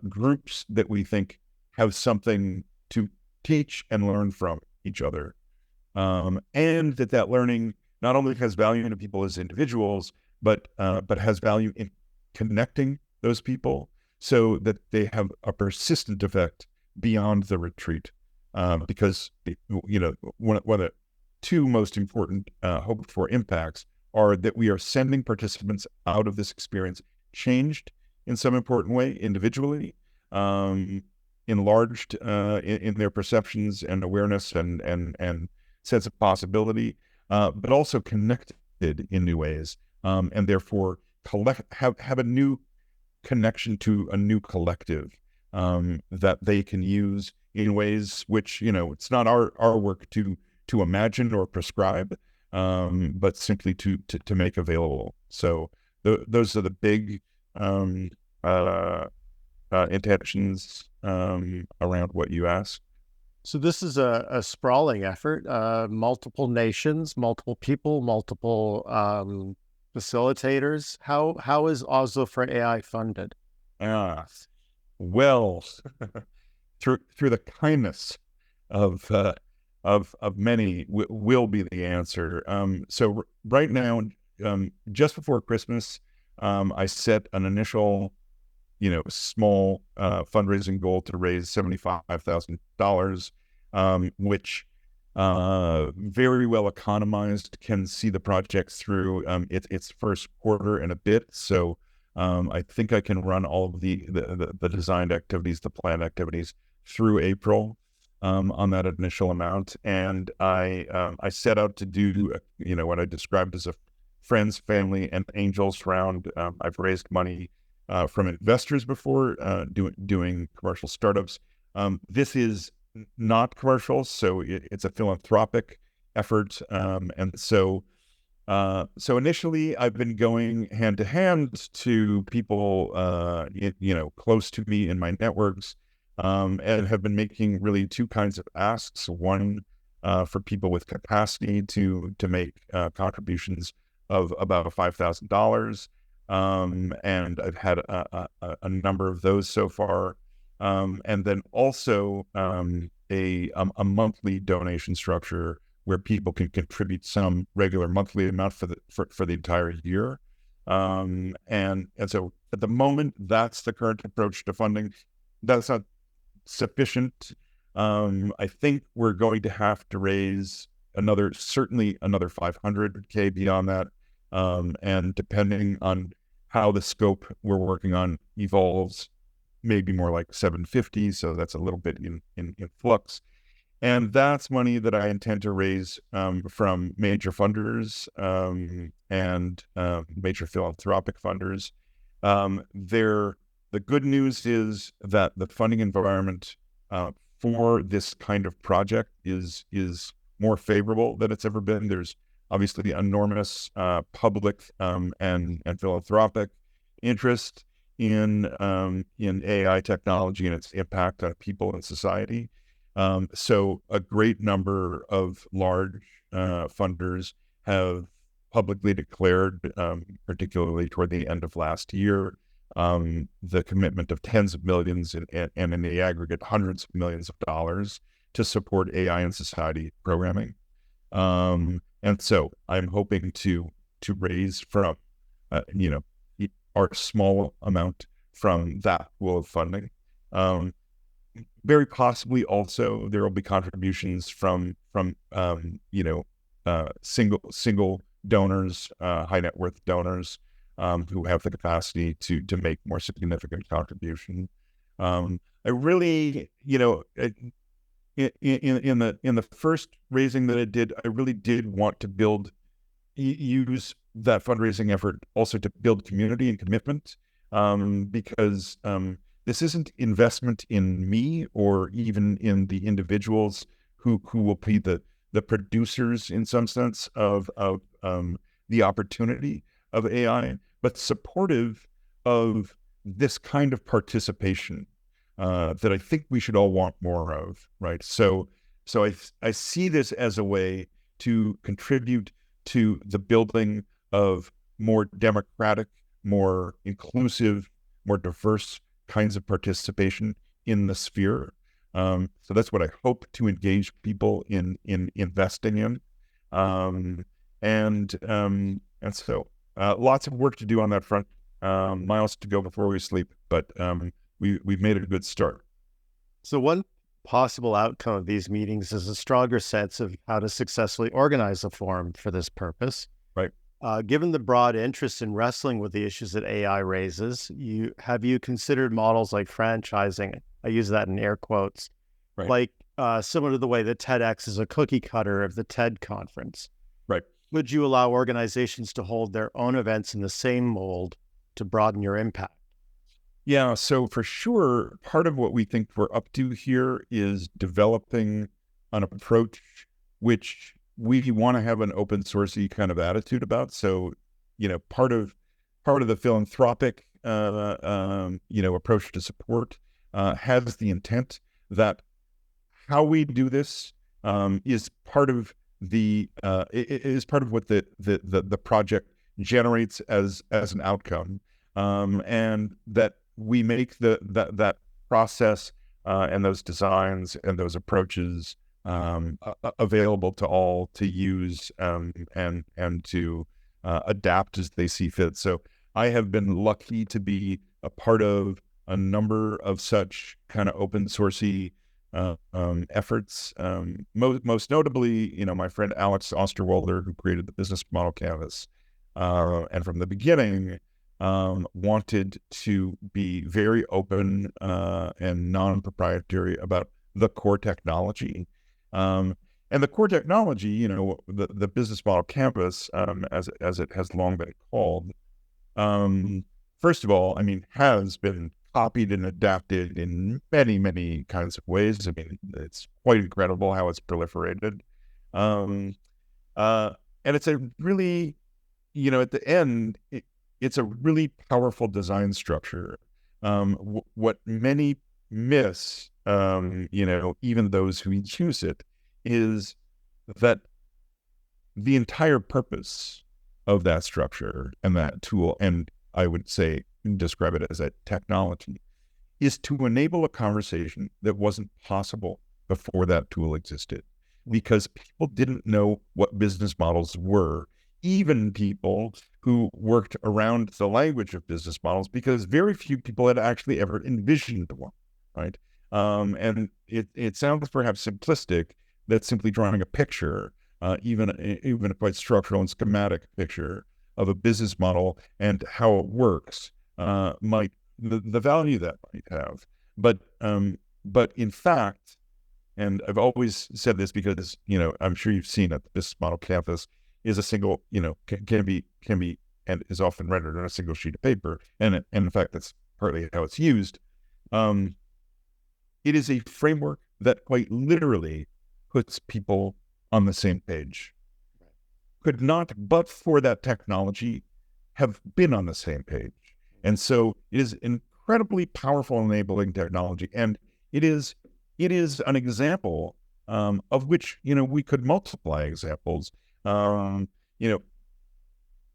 groups that we think have something to teach and learn from each other, and that learning not only has value to people as individuals, but has value in connecting those people so that they have a persistent effect beyond the retreat. because one of the two most important hoped for impacts are that we are sending participants out of this experience changed in some important way individually, enlarged in their perceptions and awareness and sense of possibility, but also connected in new ways, and therefore have a new connection to a new collective that they can use in ways which, it's not our work to imagine or prescribe, but simply to make available. So those are the big intentions around what you asked. So this is a sprawling effort, multiple nations, multiple people, multiple facilitators. How is Oslo for AI funded? Ah, well, through the kindness of many will be the answer. So right now, just before Christmas, I set an initial, small fundraising goal to raise $75,000, which very well economized can see the project through its first quarter and a bit. So I think I can run all of the designed activities, the planned activities through April on that initial amount. And I set out to do, what I described as a friends, family, and angels round. I've raised money from investors before, doing commercial startups. This is not commercial, so it's a philanthropic effort. And so initially I've been going hand to hand to people, close to me in my networks, and have been making really two kinds of asks. One, for people with capacity to make contributions of about $5,000. And I've had a number of those so far. And then also a monthly donation structure where people can contribute some regular monthly amount for the entire year. And so at the moment, that's the current approach to funding. That's not sufficient. I think we're going to have to raise certainly another 500K beyond that. And depending on how the scope we're working on evolves, maybe more like 750. So that's a little bit in flux. And that's money that I intend to raise from major funders and major philanthropic funders. The good news is that the funding environment for this kind of project is more favorable than it's ever been. There's obviously enormous public and philanthropic interest in AI technology and its impact on people and society. So a great number of large funders have publicly declared, particularly toward the end of last year, the commitment of tens of millions and in the aggregate hundreds of millions of dollars to support AI in society programming. And so I'm hoping to raise from, our small amount from that pool of funding. Very possibly also there will be contributions from single donors, high net worth donors, who have the capacity to make more significant contribution. I really, in the first raising that I did, I really did want to use that fundraising effort also to build community and commitment, because this isn't investment in me or even in the individuals who will be the producers in some sense of the opportunity of AI, but supportive of this kind of participation that I think we should all want more of, right? So I see this as a way to contribute to the building of more democratic, more inclusive, more diverse kinds of participation in the sphere. So that's what I hope to engage people in investing in. And so lots of work to do on that front, miles to go before we sleep, but we've made a good start. So one possible outcome of these meetings is a stronger sense of how to successfully organize a forum for this purpose. Right. Given the broad interest in wrestling with the issues that AI raises, have you considered models like franchising? I use that in air quotes, Right. like similar to the way that TEDx is a cookie cutter of the TED conference. Right. Would you allow organizations to hold their own events in the same mold to broaden your impact? Yeah, so for sure, part of what we think we're up to here is developing an approach which we want to have an open sourcey kind of attitude about. So, part of the philanthropic, approach to support has the intent that how we do this is part of is part of what the project generates as an outcome, and that we make that process and those designs and those approaches available to all to use and to adapt as they see fit. So I have been lucky to be a part of a number of such kind of open sourcey efforts. Most notably, my friend Alex Osterwalder, who created the business model canvas, and from the beginning wanted to be very open and non-proprietary about the core technology. And the core technology, the business model canvas, as it has long been called, first of all, has been copied and adapted in many, many kinds of ways. It's quite incredible how it's proliferated. And it's a really, at the end, it's a really powerful design structure. What many miss, even those who use it, is that the entire purpose of that structure and that tool, and I would say describe it as a technology, is to enable a conversation that wasn't possible before that tool existed, because people didn't know what business models were, even people who worked around the language of business models, because very few people had actually ever envisioned one, right? And it sounds perhaps simplistic that simply drawing a picture, even a quite structural and schematic picture of a business model and how it works, might the value that might have. But in fact, and I've always said this because I'm sure you've seen it, this model canvas is a single, can be and is often rendered on a single sheet of paper, and in fact that's partly how it's used. It is a framework that quite literally puts people on the same page. Could not, but for that technology, have been on the same page. And so it is incredibly powerful enabling technology. And it is an example of which, we could multiply examples.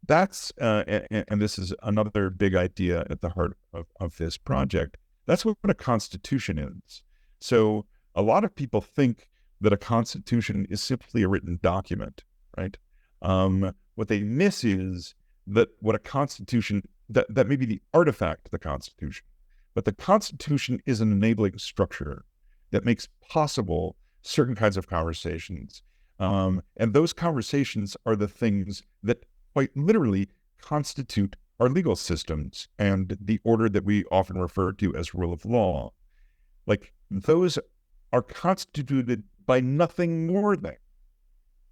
That's, and this is another big idea at the heart of this project. That's what a constitution is. So a lot of people think that a constitution is simply a written document, right? What they miss is that what a constitution, that may be the artifact of the Constitution, but the Constitution is an enabling structure that makes possible certain kinds of conversations. And those conversations are the things that quite literally constitute our legal systems and the order that we often refer to as rule of law. Like, those are constituted by nothing more than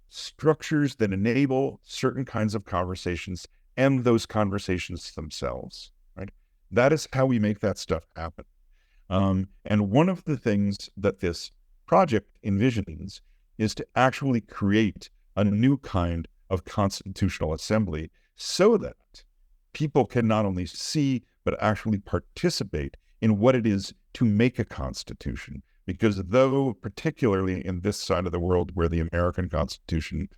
structures that enable certain kinds of conversations and those conversations themselves, right? That is how we make that stuff happen. And one of the things that this project envisions is to actually create a new kind of constitutional assembly so that people can not only see, but actually participate in what it is to make a constitution. Because though, particularly in this side of the world where the American Constitution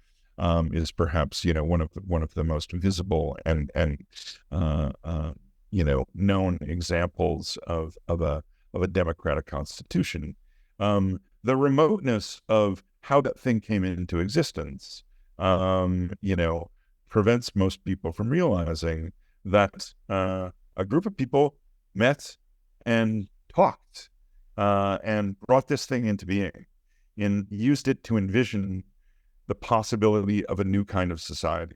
is perhaps, one of the most visible and known examples of a democratic constitution, the remoteness of how that thing came into existence, prevents most people from realizing that a group of people met and talked and brought this thing into being and used it to envision the possibility of a new kind of society.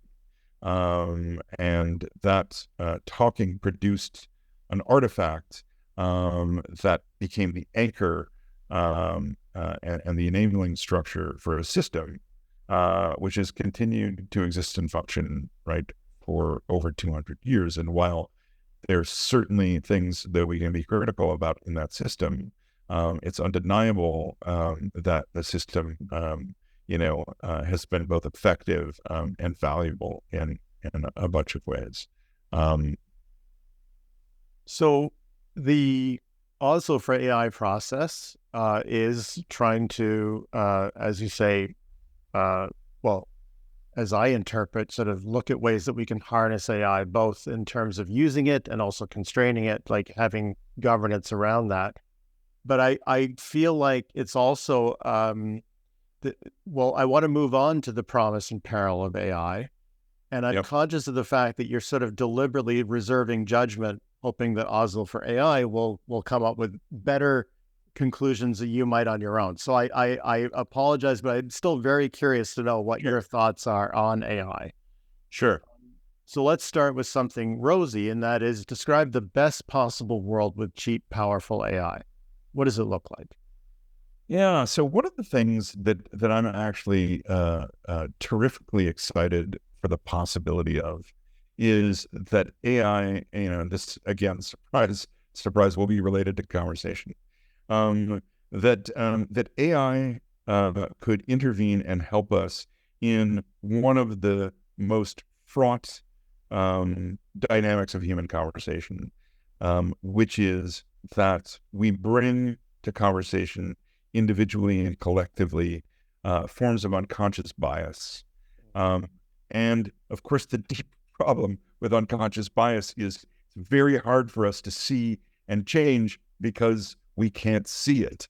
And that talking produced an artifact that became the anchor and the enabling structure for a system, which has continued to exist and function, right, for over 200 years. And while there's certainly things that we can be critical about in that system, it's undeniable that the system, has been both effective and valuable in a bunch of ways. So the Oslo for AI process is trying to, as you say, well, as I interpret, sort of look at ways that we can harness AI, both in terms of using it and also constraining it, like having governance around that. But I feel like it's also, I want to move on to the promise and peril of AI. And I'm conscious of the fact that you're sort of deliberately reserving judgment, hoping that Oslo for AI will come up with better conclusions that you might on your own. So I apologize, but I'm still very curious to know what your thoughts are on AI. Sure. So let's start with something rosy, and that is describe the best possible world with cheap, powerful AI. What does it look like? Yeah. So one of the things that I'm actually terrifically excited for the possibility of is that AI, this again, surprise will be related to conversation. That AI could intervene and help us in one of the most fraught dynamics of human conversation, which is that we bring to conversation individually and collectively forms of unconscious bias. And of course, the deep problem with unconscious bias is it's very hard for us to see and change because we can't see it.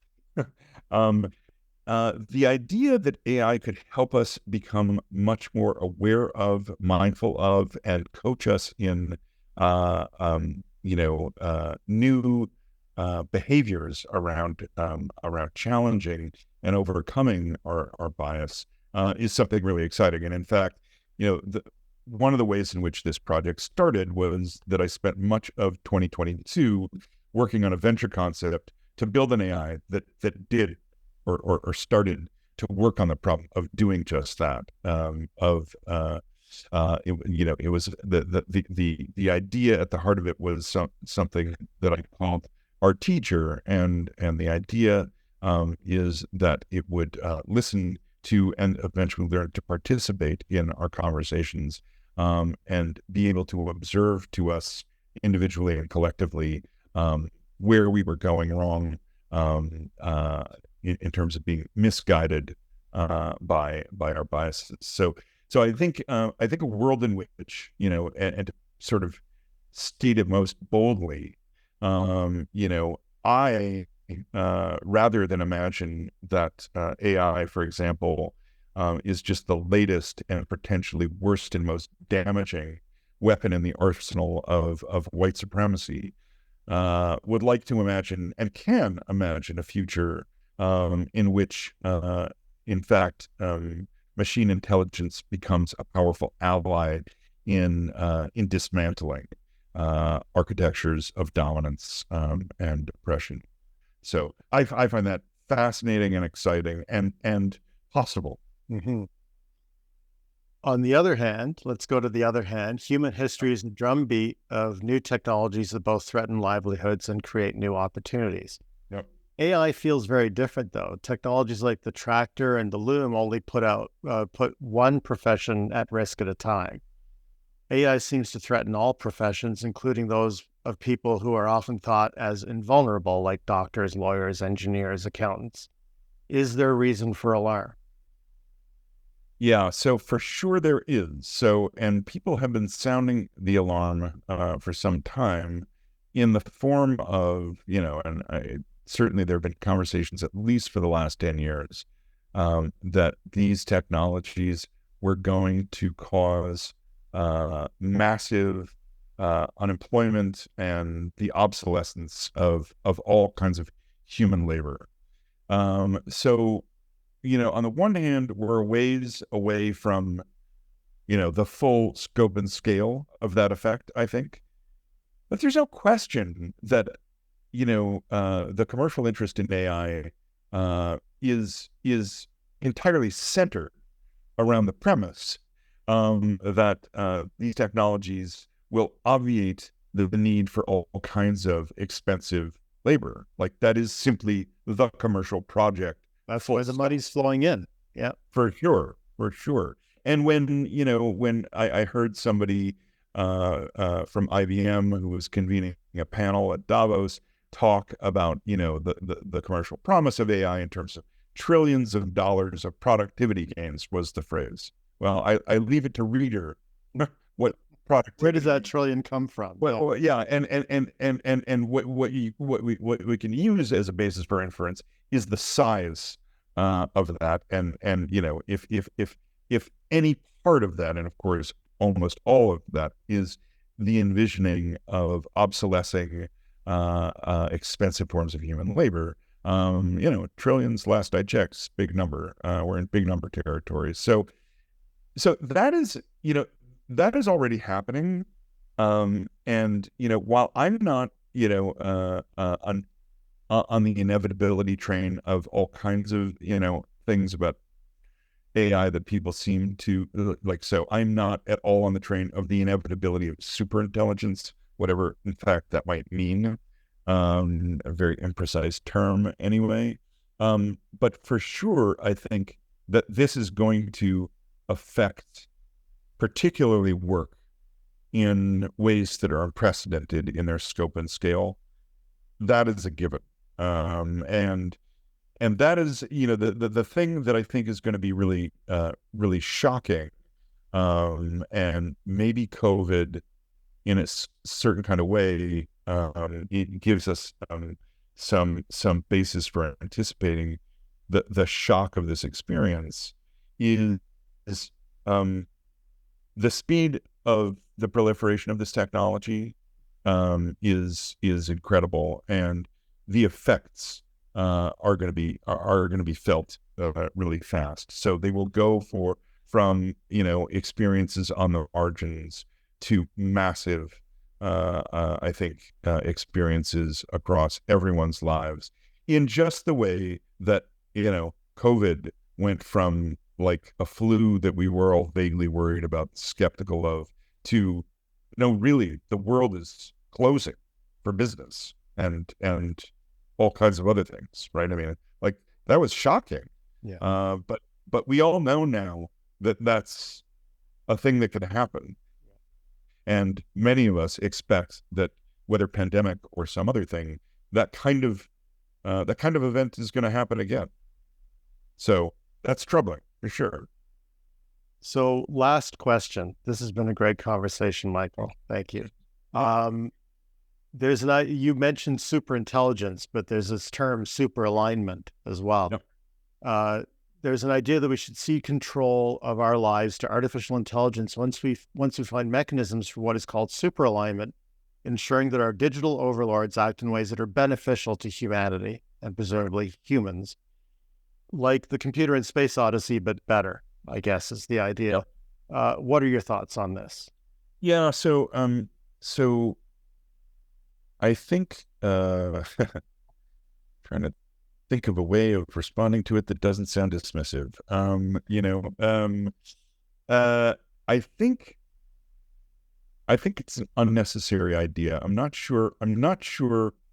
The idea that AI could help us become much more aware of, mindful of, and coach us in, new behaviors around challenging and overcoming our bias is something really exciting. And in fact, one of the ways in which this project started was that I spent much of 2022 working on a venture concept to build an AI that did or started to work on the problem of doing just that. It was the idea at the heart of it was something that I called our teacher, and the idea is that it would listen to and eventually learn to participate in our conversations and be able to observe to us individually and collectively where we were going wrong in terms of being misguided by our biases. So I think a world in which, and to sort of state it most boldly, I rather than imagine that AI, for example, is just the latest and potentially worst and most damaging weapon in the arsenal of white supremacy, would like to imagine and can imagine a future in which, in fact, machine intelligence becomes a powerful ally in dismantling architectures of dominance and oppression. So I find that fascinating and exciting and possible. Mm-hmm. On the other hand, let's go to the other hand. Human history is a drumbeat of new technologies that both threaten livelihoods and create new opportunities. Yep. AI feels very different, though. Technologies like the tractor and the loom only put one profession at risk at a time. AI seems to threaten all professions, including those of people who are often thought as invulnerable, like doctors, lawyers, engineers, accountants. Is there a reason for alarm? Yeah, so for sure there is. So, and people have been sounding the alarm for some time in the form of, certainly there have been conversations, at least for the last 10 years, that these technologies were going to cause massive unemployment and the obsolescence of all kinds of human labor. So, on the one hand, we're ways away from, the full scope and scale of that effect, I think. But there's no question that, the commercial interest in AI is entirely centered around the premise that these technologies will obviate the need for all kinds of expensive labor. Like, that is simply the commercial project. That's why the money's flowing in. Yeah, for sure. And when I heard somebody from IBM who was convening a panel at Davos talk about, the commercial promise of AI in terms of trillions of dollars of productivity gains, was the phrase. Well, I leave it to reader what productivity. Where does that trillion come from? Well, yeah, and what we can use as a basis for inference is the size of that, and if any part of that, and of course almost all of that, is the envisioning of obsolescing expensive forms of human labor. Trillions, last I checked, big number. We're in big number territory. So that is, that is already happening. And, while I'm not, on the inevitability train of all kinds of, things about AI that people seem to like, so I'm not at all on the train of the inevitability of superintelligence, whatever, in fact, that might mean. A very imprecise term anyway. But for sure, I think that this is going to affect particularly work in ways that are unprecedented in their scope and scale. That is a given. And that is, the thing that I think is going to be really, really shocking. And maybe COVID, in a certain kind of way, it gives us some basis for anticipating the shock of this experience. Is the speed of the proliferation of this technology is incredible, and the effects are going to be felt really fast. So they will go from experiences on the margins to massive, I think, experiences across everyone's lives, in just the way that COVID went from like a flu that we were all vaguely worried about, skeptical of, to really the world is closing for business and all kinds of other things, right? I mean, like, that was shocking. Yeah. But we all know now that that's a thing that could happen. And many of us expect that, whether pandemic or some other thing, that kind of event is going to happen again. So that's troubling for sure. So, last question. This has been a great conversation, Michael. Thank you. You mentioned superintelligence, but there's this term super alignment as well. Yep. There's an idea that we should cede control of our lives to artificial intelligence once we find mechanisms for what is called super alignment, ensuring that our digital overlords act in ways that are beneficial to humanity and presumably humans, like the Computer and Space Odyssey, but better, I guess, is the idea. Yep. What are your thoughts on this? Yeah. So I think trying to think of a way of responding to it that doesn't sound dismissive. I think it's an unnecessary idea. I'm not sure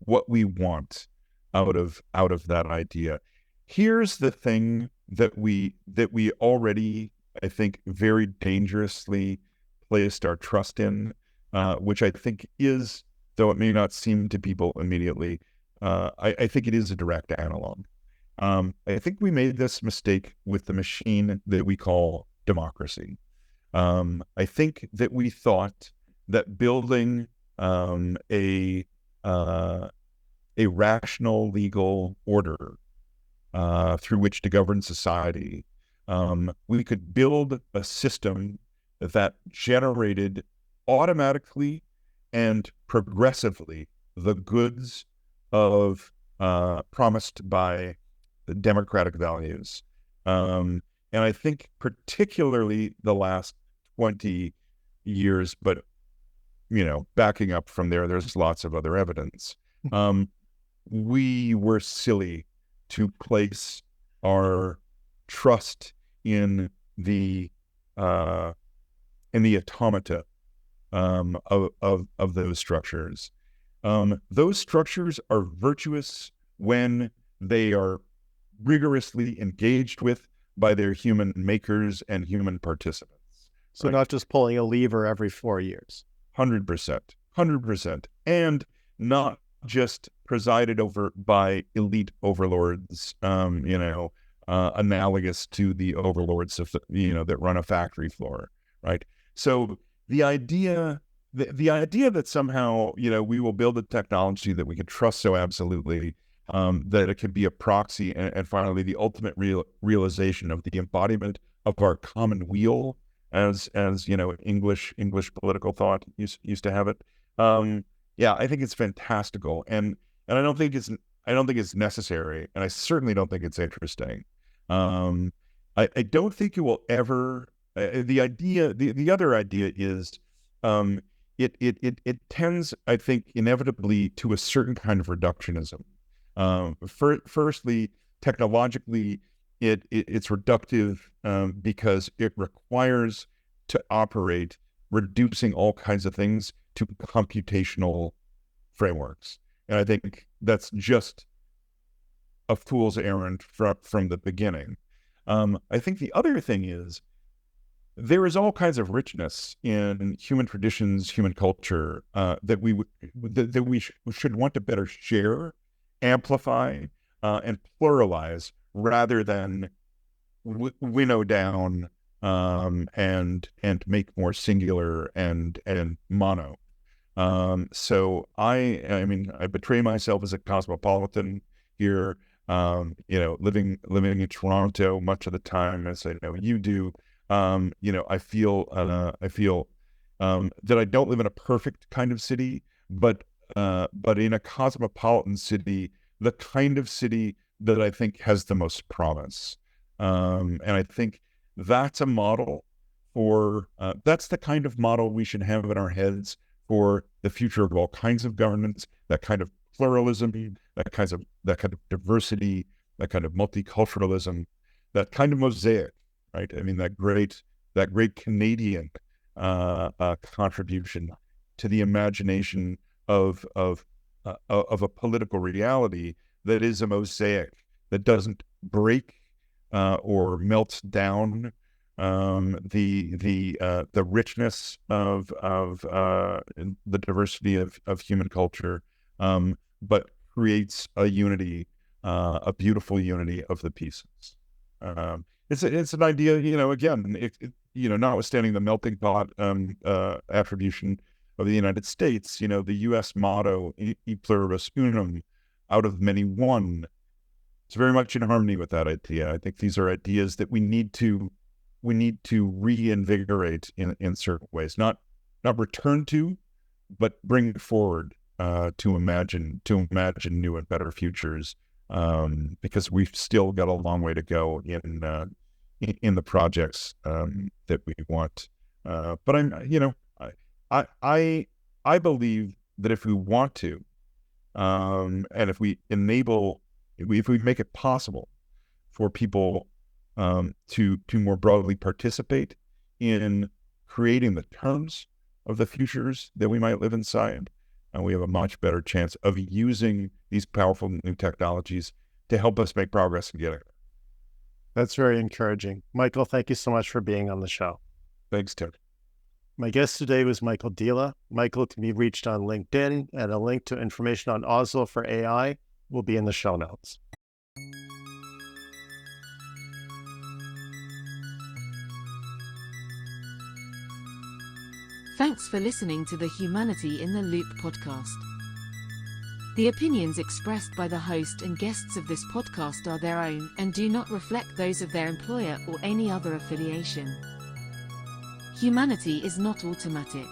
what we want out of that idea. Here's the thing that we already, I think, very dangerously placed our trust in, which I think is, though it may not seem to people immediately, I think it is a direct analog. I think we made this mistake with the machine that we call democracy. I think that we thought that building a rational legal order through which to govern society, we could build a system that generated automatically and progressively the goods of promised by the democratic values. And I think particularly the last 20 years, but, backing up from there, there's lots of other evidence. We were silly to place our trust in the automata of those structures. Those structures are virtuous when they are rigorously engaged with by their human makers and human participants. So not just pulling a lever every 4 years. 100%. And not just presided over by elite overlords, analogous to the overlords of that run a factory floor, right? So the idea that somehow we will build a technology that we can trust so absolutely that it could be a proxy, and finally the ultimate realization of the embodiment of our common weal, as English political thought used to have it. I think it's fantastical, and I don't think it's necessary, and I certainly don't think it's interesting. I don't think it will ever. The other idea is it tends, I think, inevitably to a certain kind of reductionism. Firstly, technologically, it's reductive because it requires to operate reducing all kinds of things to computational frameworks. And I think that's just a fool's errand from the beginning. I think the other thing is there is all kinds of richness in human traditions, human culture that we should want to better share, amplify, and pluralize rather than winnow down and make more singular and mono. So I betray myself as a cosmopolitan here, living in Toronto much of the time, as I know you do. I feel that I don't live in a perfect kind of city, but in a cosmopolitan city, the kind of city that I think has the most promise. And I think that's a model that's the kind of model we should have in our heads for the future of all kinds of governance, that kind of pluralism, that kind of diversity, that kind of multiculturalism, that kind of mosaic, right? I mean, that great Canadian contribution to the imagination of a political reality that is a mosaic that doesn't break or melt down the richness of the diversity of human culture, but creates a unity, a beautiful unity of the pieces. It's an idea, again, notwithstanding the melting pot attribution of the United States, the U.S. motto, e pluribus unum, out of many one. It's very much in harmony with that idea. I think these are ideas that we need to reinvigorate in certain ways, not return to, but bring forward to imagine new and better futures, because we've still got a long way to go in the projects that we want. But I believe that if we want to, and if we make it possible for people to more broadly participate in creating the terms of the futures that we might live inside, and we have a much better chance of using these powerful new technologies to help us make progress together. That's very encouraging. Michael, thank you so much for being on the show. Thanks, Tim. My guest today was Michael Dila. Michael can be reached on LinkedIn, and a link to information on Oslo for AI will be in the show notes. Thanks for listening to the Humanity in the Loop podcast. The opinions expressed by the host and guests of this podcast are their own and do not reflect those of their employer or any other affiliation. Humanity is not automatic.